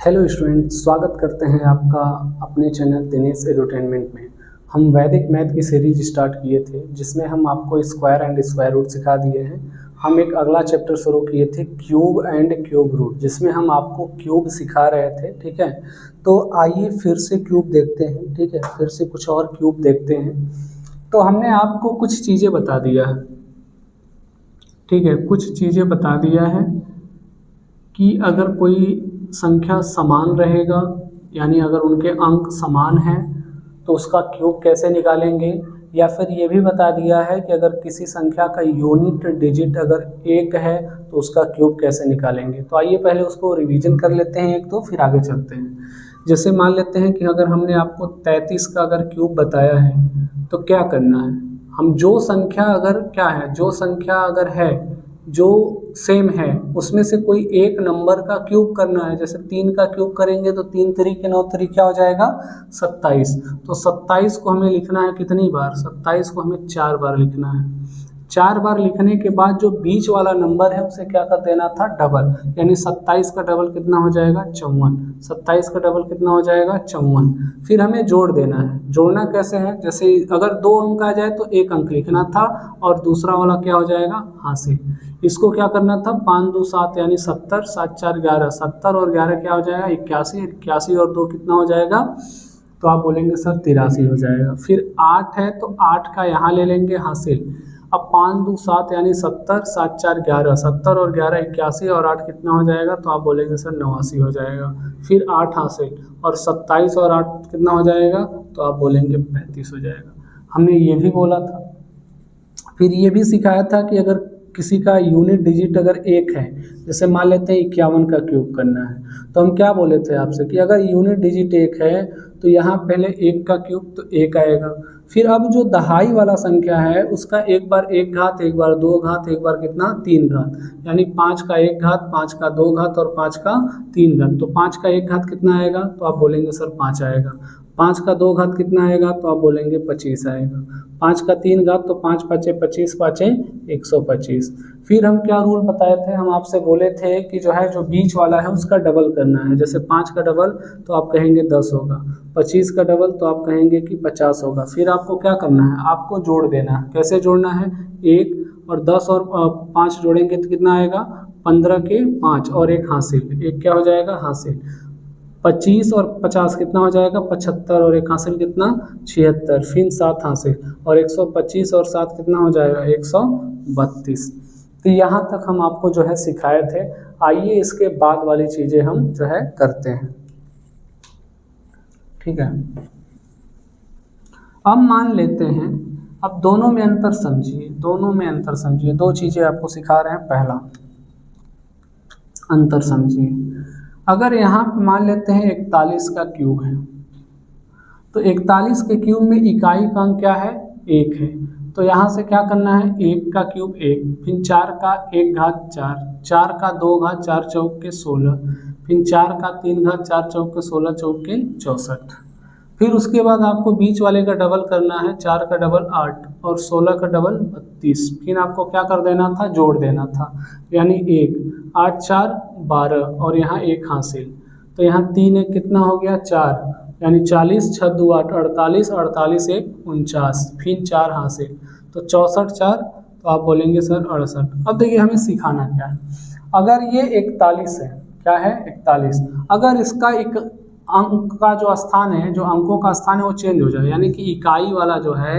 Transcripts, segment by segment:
Hello student, स्वागत करते हैं आपका अपने चैनल दिनेश एडुटेनमेंट में। हम वैदिक मैथ की सीरीज स्टार्ट किए थे जिसमें हम आपको स्क्वायर एंड स्क्वायर रूट सिखा दिए हैं। हम एक अगला चैप्टर शुरू किए थे क्यूब एंड क्यूब रूट, जिसमें हम आपको क्यूब सिखा रहे थे। ठीक है, तो आइए फिर से क्यूब देखते हैं। ठीक है, फिर से कुछ और क्यूब देखते हैं। तो हमने आपको कुछ चीज़ें बता दिया है। ठीक है, कुछ चीज़ें बता दिया है कि अगर कोई संख्या समान रहेगा, यानी अगर उनके अंक समान हैं तो उसका क्यूब कैसे निकालेंगे, या फिर ये भी बता दिया है कि अगर किसी संख्या का यूनिट डिजिट अगर एक है तो उसका क्यूब कैसे निकालेंगे। तो आइए पहले उसको रिवीजन कर लेते हैं एक, तो फिर आगे चलते हैं। जैसे मान लेते हैं कि अगर हमने आपको 33 का अगर क्यूब बताया है तो क्या करना है। हम जो संख्या अगर क्या है, जो संख्या अगर है जो सेम है उसमें से कोई एक नंबर का क्यूब करना है। जैसे 3 का क्यूब करेंगे तो 3 तरीके 9 तरीके क्या हो जाएगा 27। तो 27 को हमें लिखना है कितनी बार, 27 को हमें 4 बार लिखना है। 4 बार लिखने के बाद जो बीच वाला नंबर है उसे क्या कर देना था, डबल। यानी 27 का डबल कितना हो जाएगा 54। 27 का डबल कितना हो जाएगा 54। फिर हमें जोड़ देना है। जोड़ना कैसे है, जैसे अगर 2 अंक आ जाए तो 1 अंक लिखना था और दूसरा वाला क्या हो जाएगा हासिल। इसको क्या करना था, 5 2 7 यानी 70, 7 4 11, 70 और 11 क्या हो जाएगा 81, 81 और 2 कितना हो जाएगा, तो आप बोलेंगे सर 83 हो जाएगा। फिर 8 है तो 8 का यहाँ ले लेंगे हासिल। अब 5 2 7 यानी 70, 7 4 11, 70 और 11 81 और 8 कितना हो जाएगा, तो आप बोलेंगे सर 89 हो जाएगा। फिर 8 हासिल और 27 और 8 कितना हो जाएगा, तो आप बोलेंगे 35 हो जाएगा। हमने ये भी बोला था। फिर ये भी सिखाया था कि अगर किसी का यूनिट डिजिट अगर एक है, जैसे मान लेते हैं 51 का क्यूब करना है, तो हम क्या बोले थे आपसे कि अगर यूनिट डिजिट एक है तो यहाँ पहले 1 का क्यूब तो 1 आएगा। फिर अब जो दहाई वाला संख्या है उसका एक बार 1 घात, एक बार 2 घात, एक बार कितना 3 घात, यानी 5 का 1 घात, 5 का 2 घात और 5 का 3 घात। तो 5 का 1 घात कितना आएगा, तो आप बोलेंगे सर 5 आएगा। 5 का 2 घात कितना आएगा, तो आप बोलेंगे 25 आएगा। 5 का 3 घात तो 5 5 25, 5 125। फिर हम क्या रूल बताए थे, हम आपसे बोले थे कि जो है जो बीच वाला है उसका डबल करना है। जैसे 5 का डबल तो आप कहेंगे 10 होगा, 25 का डबल तो आप कहेंगे कि 50 होगा। फिर आपको क्या करना है, आपको जोड़ देना है। कैसे जोड़ना है, 1 और 10 और 5 जोड़ेंगे तो कितना आएगा 15 के 5 और 1 हासिल, 1 क्या हो जाएगा हासिल। 25 और 50 कितना हो जाएगा 75 और 1 हासिल कितना 76, फिर 7 हासिल और 125 और 7 कितना हो जाएगा 132। तो यहाँ तक हम आपको जो है सिखाए थे। आइए इसके बाद वाली चीज़ें हम जो है करते हैं। ठीक है, अब मान लेते हैं, अब दोनों में अंतर समझिए, दोनों में अंतर समझिए। 2 चीज़ें आपको सिखा रहे हैं। पहला अंतर समझिए, अगर यहाँ पे मान लेते हैं 41 का क्यूब है, तो 41 के क्यूब में इकाई का अंक क्या है 1 है। तो यहाँ से क्या करना है, 1 का क्यूब 1, फिर 4 का 1 घात 4, 4 का 2 घात 4 चौक के 16, फिर 4 का 3 घात 4 चौक के 16 चौक के 64। फिर उसके बाद आपको बीच वाले का डबल करना है। 4 का डबल 8 और 16 का डबल 32। फिर आपको क्या कर देना था, जोड़ देना था। यानी 1 8 4 12 और यहाँ 1 हासिल। तो यहाँ 3 1 कितना हो गया 4, यानी 40 6 2 8 48, 48 1 49, फिर 4 हासिल तो 64 4, तो आप बोलेंगे सर 68। अब देखिए हमें सिखाना क्या है। अगर ये 41 है, क्या है 41, अगर इसका एक अंक का जो स्थान है, जो अंकों का स्थान है वो चेंज हो जाए, यानी कि इकाई वाला जो है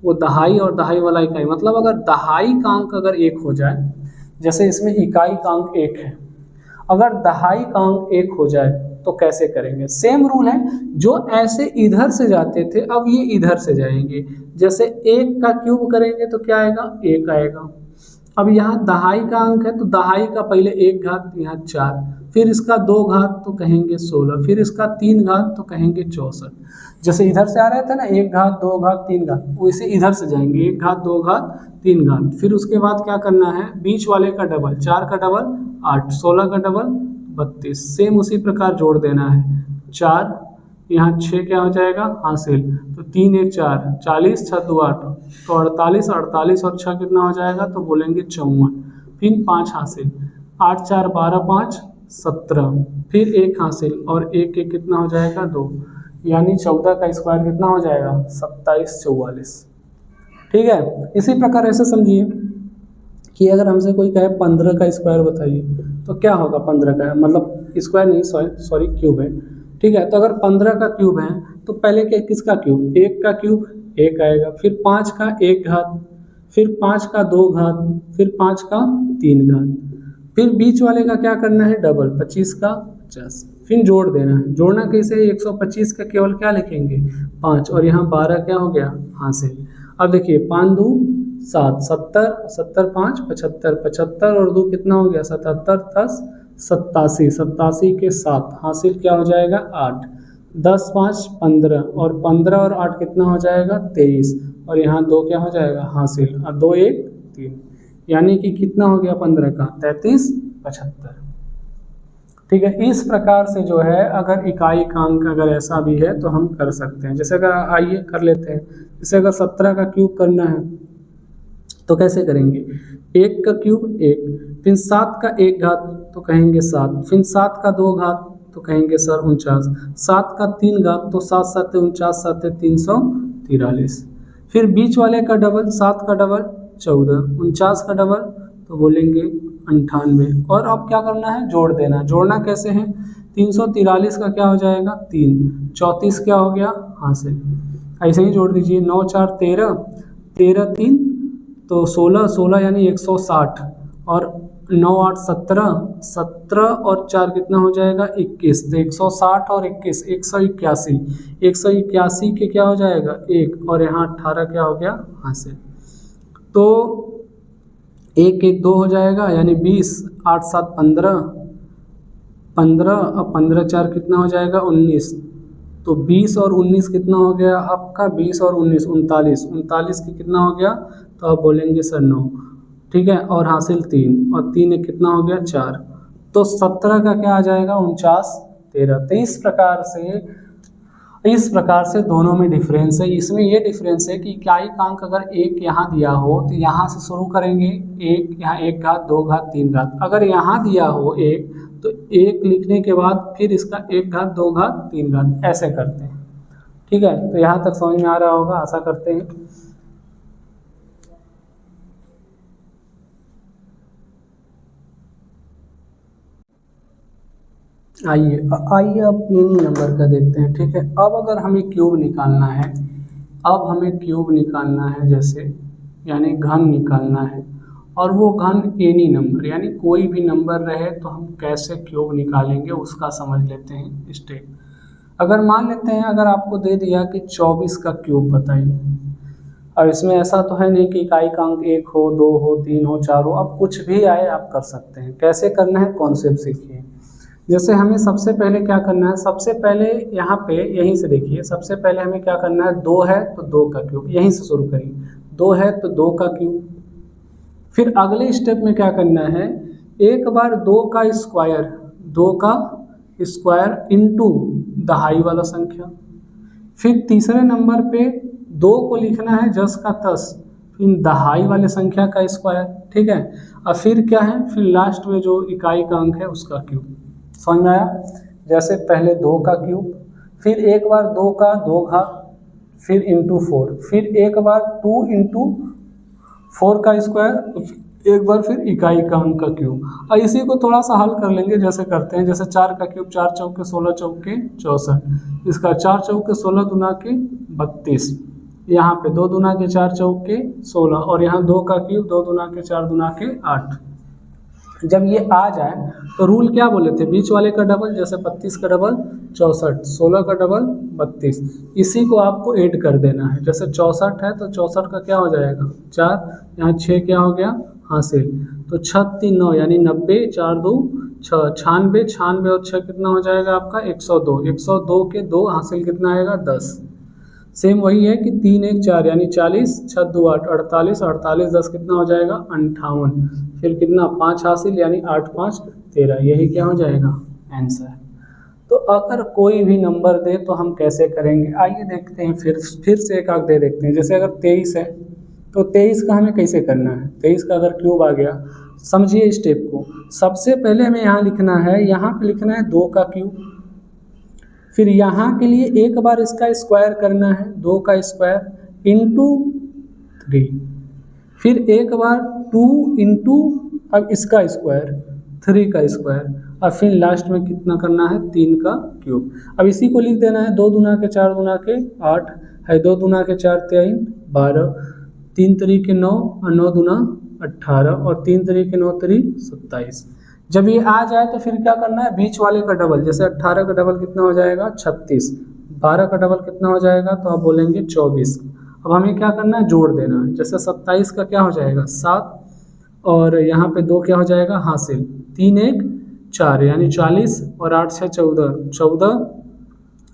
वो दहाई और दहाई वाला इकाई, मतलब अगर दहाई का अंक अगर 1 हो जाए, जैसे इसमें इकाई का अंक 1 है, अगर दहाई का अंक 1 हो जाए तो कैसे करेंगे। सेम रूल है, जो ऐसे इधर से जाते थे अब ये इधर से जाएंगे। जैसे 1 का क्यूब करेंगे तो क्या आएगा 1 आएगा। अब यहाँ दहाई का अंक है तो दहाई का पहले 1 घात, यहाँ 4, फिर इसका 2 घात तो कहेंगे 16, फिर इसका 3 घात तो कहेंगे 64। जैसे इधर से आ रहे थे ना 1 घात 2 घात 3 घात, वैसे इधर से जाएंगे 1 घात 2 घात 3 घात। फिर उसके बाद क्या करना है, बीच वाले का डबल, 4 का डबल 8, 16 का डबल 32, सेम उसी प्रकार जोड़ देना है। 4 यहाँ 6 क्या हो जाएगा हासिल, तो 3 1 4, 40 6 2 8, तो 48, 48 और 6 कितना हो जाएगा, तो बोलेंगे 54, फिर 5 हासिल, 8 4 12 5 17, फिर 1 हासिल और 1 1 कितना हो जाएगा 2, यानी 14 का स्क्वायर कितना हो जाएगा 27 44। ठीक है, इसी प्रकार ऐसे समझिए कि अगर हमसे कोई कहे 15 का स्क्वायर बताइए तो क्या होगा 15 का, मतलब स्क्वायर नहीं, सॉरी क्यूब है। ठीक है, तो अगर 15 का क्यूब है तो पहले क्या किसका क्यूब, 1 का क्यूब 1 आएगा, फिर 5 का 1 घात, फिर 5 का 2 घात, फिर 5 का 3 घात, फिर बीच वाले का क्या करना है डबल, 25 का 50, फिर जोड़ देना है। जोड़ना कैसे है, 125 का केवल क्या लिखेंगे 5, और यहाँ 12 क्या हो गया हासिल। अब देखिए 5 2 7, 70, 70 5 75, 75 और 2 कितना हो गया 77, 10 87, 87 के 7 हासिल क्या हो जाएगा 8, 10 5 15 और 15 और 8 कितना हो जाएगा 23, और यहाँ 2 क्या हो जाएगा हासिल, और 2 1 3, यानी कि कितना हो गया 15 का 33 75। ठीक है, इस प्रकार से जो है अगर इकाई का अंक अगर ऐसा भी है तो हम कर सकते हैं। जैसे अगर आइए कर लेते हैं, जैसे अगर 17 का क्यूब करना है तो कैसे करेंगे, 1 का क्यूब 1, फिर 7 का 1 घात तो कहेंगे 7, फिर 7 का 2 घात तो कहेंगे सर 49, 7 का 3 घात तो 7 7 49, 7 343, फिर बीच वाले का डबल 7 का डबल 14, 49 का डबल तो बोलेंगे 98, और अब क्या करना है जोड़ देना। जोड़ना कैसे है, 343 का क्या हो जाएगा 3, 34 क्या हो गया हासिल, ऐसे ही जोड़ दीजिए, 9 4 13, 13 3 तो 16, 16 यानी 160, और 9 8 17, 17 और 4 कितना हो जाएगा 21, तो 160 और 21 181, 181 के क्या हो जाएगा 1, और यहाँ 18 क्या हो गया हासिल। तो 1 1 2 हो जाएगा यानी 20, 8 7 15, 15 और 15 4 कितना हो जाएगा 19, तो 20 और 19 कितना हो गया आपका 20 और 19 39, 39 की कितना हो गया, तो आप बोलेंगे सर 9। ठीक है, और हासिल 3, और 3 एक कितना हो गया 4, तो 17 का क्या आ जाएगा 49 13। तो इस प्रकार से दोनों में डिफरेंस है। इसमें ये डिफरेंस है कि इकाई का अंक अगर 1 यहाँ दिया हो तो यहाँ से शुरू करेंगे, 1 यहाँ 1 घात 2 घात 3 घात, अगर यहाँ दिया हो 1 तो 1 लिखने के बाद फिर इसका 1 घात 2 घात 3 घात ऐसे करते हैं। ठीक है, तो यहाँ तक समझ में आ रहा होगा, आशा करते हैं। आइए अब एनी नंबर का देखते हैं। ठीक है, अब अगर हमें क्यूब निकालना है, जैसे यानी घन निकालना है, और वो घन एनी नंबर यानी कोई भी नंबर रहे तो हम कैसे क्यूब निकालेंगे उसका समझ लेते हैं स्टेप। अगर मान लेते हैं अगर आपको दे दिया कि 24 का क्यूब बताइए, और इसमें ऐसा तो है नहीं कि इकाई का अंक 1 हो 2 हो 3 हो 4 हो, अब कुछ भी आए आप कर सकते हैं। कैसे करना है कॉन्सेप्ट सीखिए। जैसे हमें सबसे पहले क्या करना है, सबसे पहले यहाँ पे यहीं से देखिए, सबसे पहले हमें क्या करना है, 2 है तो 2 का क्यूब, यहीं से शुरू करिए, 2 है तो 2 का क्यूब। फिर अगले स्टेप में क्या करना है, एक बार 2 का स्क्वायर इनटू दहाई वाला संख्या। फिर तीसरे नंबर पे 2 को लिखना है जस का तस, फिर दहाई वाले संख्या का स्क्वायर। ठीक है, और फिर क्या है, फिर लास्ट में जो इकाई का अंक है उसका क्यूब। समझ में आया, जैसे पहले 2 का क्यूब, फिर एक बार 2 का 2 घात, फिर इंटू 4, फिर एक बार 2 इंटू 4 का स्क्वायर, एक बार फिर इकाई का अंक का क्यूब। और इसी को थोड़ा सा हल कर लेंगे, जैसे करते हैं, जैसे 4 का क्यूब 4 चौके 16 चौके 64, इसका 4 चौके 16 दुना के 32, यहाँ पे 2 दुना के 4 चौके 16, और यहाँ 2 का क्यूब 2 दुना के 4 दुना के 8। जब ये आ जाए तो रूल क्या बोले थे, बीच वाले का डबल, जैसे 32 का डबल 64, 16 का डबल 32, इसी को आपको ऐड कर देना है। जैसे 64 है तो 64 का क्या हो जाएगा 4, यहाँ 6 क्या हो गया हासिल, तो 6 3 9 यानी 90, 4 2 6, 96, 96 और 6 कितना हो जाएगा आपका 102, 102 के 2 हासिल कितना आएगा 10। सेम वही है कि 3 1 4 यानी 40, 6 2 8 48, 48 10 कितना हो जाएगा 58, फिर कितना 5 हासिल यानी 8 5 13, यही क्या हो जाएगा आंसर। तो अगर कोई भी नंबर दे तो हम कैसे करेंगे, आइए देखते हैं। फिर से एक आग दे देखते हैं। जैसे अगर 23 है तो 23 का हमें कैसे करना है, 23 का अगर क्यूब आ गया, समझिए स्टेप को। सबसे पहले हमें यहाँ लिखना है, यहाँ पे लिखना है 2 का क्यूब, फिर यहाँ के लिए एक बार इसका स्क्वायर करना है, 2 का स्क्वायर इंटू 3, फिर एक बार 2 इंटू अब इसका स्क्वायर 3 का स्क्वायर, और फिर लास्ट में कितना करना है 3 का क्यूब। अब इसी को लिख देना है 2 दूना के 4 दूना के 8 है, 2 दूना के 4 3 12, 3 3 के 9 और 9 दूना 18 और 3 3 के 9 3 27। जब ये आ जाए तो फिर क्या करना है, बीच वाले का डबल, जैसे 18 का डबल कितना हो जाएगा 36, 12 का डबल कितना हो जाएगा तो आप बोलेंगे 24। अब हमें क्या करना है, जोड़ देना है, जैसे 27 का क्या हो जाएगा 7 और यहाँ पे 2 क्या हो जाएगा हासिल, 3 1 4 यानी 40 और 8 6 14, 14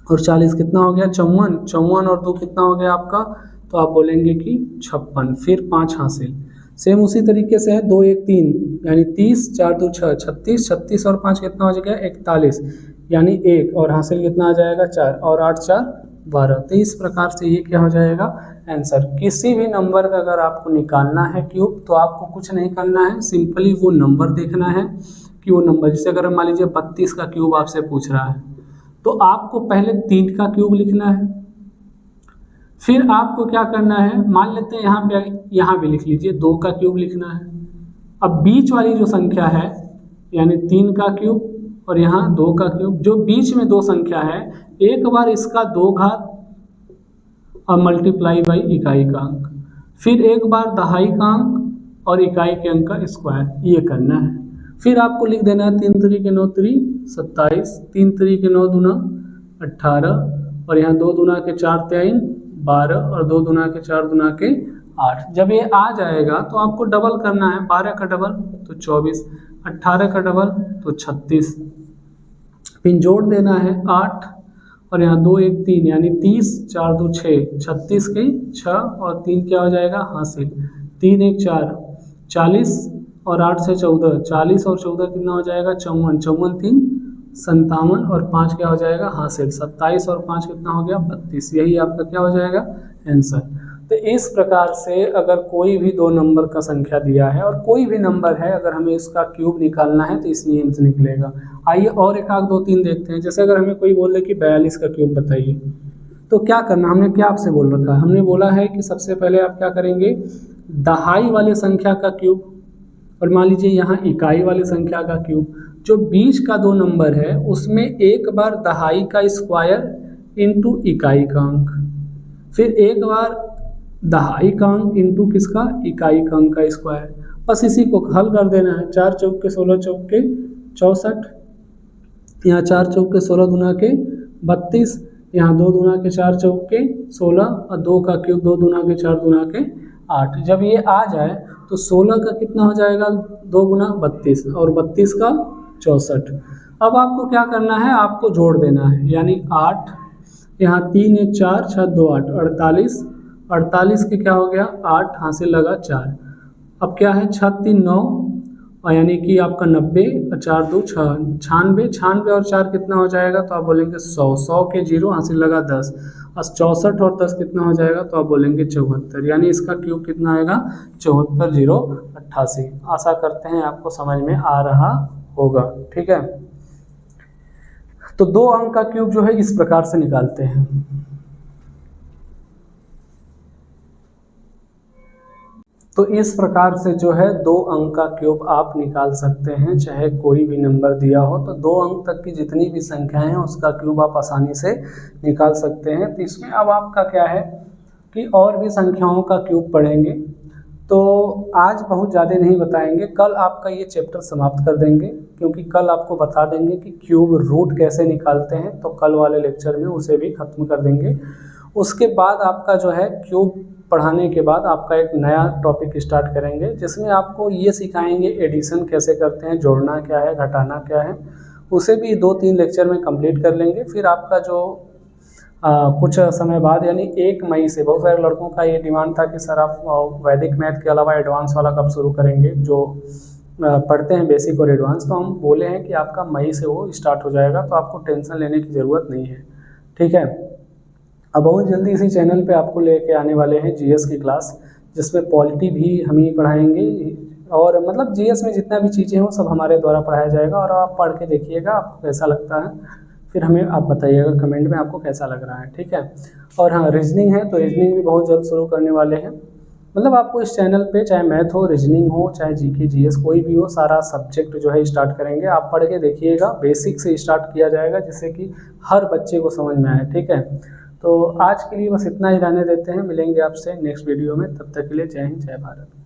और 40 कितना हो गया 54, 54 और 2 कितना हो गया आपका, तो आप बोलेंगे कि 56, फिर 5 हासिल। सेम उसी तरीके से है 2 1 3 यानी 30, 4 2 6 36, 36 और 5 कितना हो जाएगा 41 यानी 1 और हासिल कितना आ जाएगा 4 और 8 4 12। तो इस प्रकार से ये क्या हो जाएगा आंसर। किसी भी नंबर का अगर आपको निकालना है क्यूब तो आपको कुछ नहीं करना है, सिंपली वो नंबर देखना है कि वो नंबर, जैसे अगर मान लीजिए 32 का क्यूब आपसे पूछ रहा है तो आपको पहले 3 का क्यूब लिखना है, फिर आपको क्या करना है, मान लेते हैं यहाँ भी लिख लीजिए 2 का क्यूब लिखना है। अब बीच वाली जो संख्या है यानी 3 का क्यूब और यहाँ 2 का क्यूब, जो बीच में 2 संख्या है एक बार इसका 2 घात और मल्टीप्लाई बाई इकाई का अंक, फिर एक बार दहाई का अंक और इकाई के अंक का स्क्वायर, ये करना है। फिर आपको लिख देना है 3 3 के 9 3 27, 3 3 के 9 दूना 18 और यहाँ 2 दूना के 4 3 12 और 2 दूना के 4 दूना के 8। जब ये आ जाएगा तो आपको डबल करना है, 12 का डबल तो 24, 18 का डबल तो 36, फिर जोड़ देना है 8 और यहाँ 2 1 3 यानी 30, 4 2 6 36 के 6 और 3 क्या हो जाएगा हासिल, 3 1 4 40 और 8 से 14, 40 और 14 कितना हो जाएगा 54, 54 3 57 और 5 क्या हो जाएगा हासिल, 27 और 5 कितना हो गया 32। यही आपका क्या हो जाएगा आंसर। तो इस प्रकार से अगर कोई भी 2 नंबर का संख्या दिया है और कोई भी नंबर है अगर हमें इसका क्यूब निकालना है तो इस नियम से निकलेगा। आइए और एक आध 2 3 देखते हैं। जैसे अगर हमें कोई बोले कि 42 का क्यूब बताइए तो क्या करना, हमने क्या आपसे बोल रखा है, हमने बोला है कि सबसे पहले आप क्या करेंगे, दहाई वाले संख्या का क्यूब और मान लीजिए यहाँ इकाई वाली संख्या का क्यूब, जो बीच का 2 नंबर है उसमें एक बार दहाई का स्क्वायर इंटू इकाई का अंक, फिर एक बार दहाई का अंक इंटू किसका इकाई का अंक का स्क्वायर। बस इसी को हल कर देना है, 4 चौक के 16 चौक के 64, यहाँ 4 चौक के 16 दूना के 32, यहाँ 2 दूना के 4 चौक के 16 और 2 का क्यूब 2 दूना के 4 दूना के 8। जब ये आ जाए तो 16 का कितना हो जाएगा 2 गुना 32 और 32 का 64। अब आपको क्या करना है, आपको जोड़ देना है, यानी 8 यहाँ 3 1 4 6 2 8 48, 48 के क्या हो गया 8 हासिल लगा 4। अब क्या है 6 3 9 और यानी कि आपका 90 और 4 2 6 96, 96 और 4 कितना हो जाएगा तो आप बोलेंगे 100, 100 के 0 हासिल लगा 10 और 64 और 10 कितना हो जाएगा तो आप बोलेंगे 74, यानी इसका क्यूब कितना आएगा 74 0 88। आशा करते हैं आपको समझ में आ रहा होगा। ठीक है, तो 2 अंक का क्यूब जो है इस प्रकार से निकालते हैं। तो इस प्रकार से जो है 2 अंक का क्यूब आप निकाल सकते हैं, चाहे कोई भी नंबर दिया हो तो 2 अंक तक की जितनी भी संख्याएं हैं उसका क्यूब आप आसानी से निकाल सकते हैं। तो इसमें अब आपका क्या है कि और भी संख्याओं का क्यूब पढ़ेंगे, तो आज बहुत ज़्यादा नहीं बताएंगे, कल आपका ये चैप्टर समाप्त कर देंगे, क्योंकि कल आपको बता देंगे कि क्यूब रूट कैसे निकालते हैं, तो कल वाले लेक्चर में उसे भी ख़त्म कर देंगे। उसके बाद आपका जो है क्यूब पढ़ाने के बाद आपका एक नया टॉपिक स्टार्ट करेंगे, जिसमें आपको ये सिखाएंगे एडिशन कैसे करते हैं, जोड़ना क्या है, घटाना क्या है, उसे भी 2-3 लेक्चर में कंप्लीट कर लेंगे। फिर आपका जो कुछ समय बाद यानी 1 मई से बहुत सारे लड़कों का ये डिमांड था कि सर आप वैदिक मैथ के अलावा एडवांस वाला कब शुरू करेंगे, जो पढ़ते हैं बेसिक और एडवांस, तो हम बोले हैं कि आपका मई से वो स्टार्ट हो जाएगा, तो आपको टेंशन लेने की ज़रूरत नहीं है। ठीक है, अब बहुत जल्दी इसी चैनल पे आपको लेके आने वाले हैं जीएस की क्लास, जिसमें पॉलिटी भी हम ही पढ़ाएंगे, और मतलब जीएस में जितना भी चीज़ें हैं वो सब हमारे द्वारा पढ़ाया जाएगा, और आप पढ़ के देखिएगा आपको कैसा लगता है, फिर हमें आप बताइएगा कमेंट में आपको कैसा लग रहा है, ठीक है। और हाँ, रीजनिंग है तो रीजनिंग भी बहुत जल्द शुरू करने वाले हैं। मतलब आपको इस चैनल पे चाहे मैथ हो, रीजनिंग हो, चाहे जीके जीएस कोई भी हो, सारा सब्जेक्ट जो है स्टार्ट करेंगे। आप पढ़ के देखिएगा, बेसिक से स्टार्ट किया जाएगा जिससे कि हर बच्चे को समझ में आए, ठीक है। तो आज के लिए बस इतना ही रहने देते हैं, मिलेंगे आपसे नेक्स्ट वीडियो में, तब तक के लिए जय हिंद जय भारत।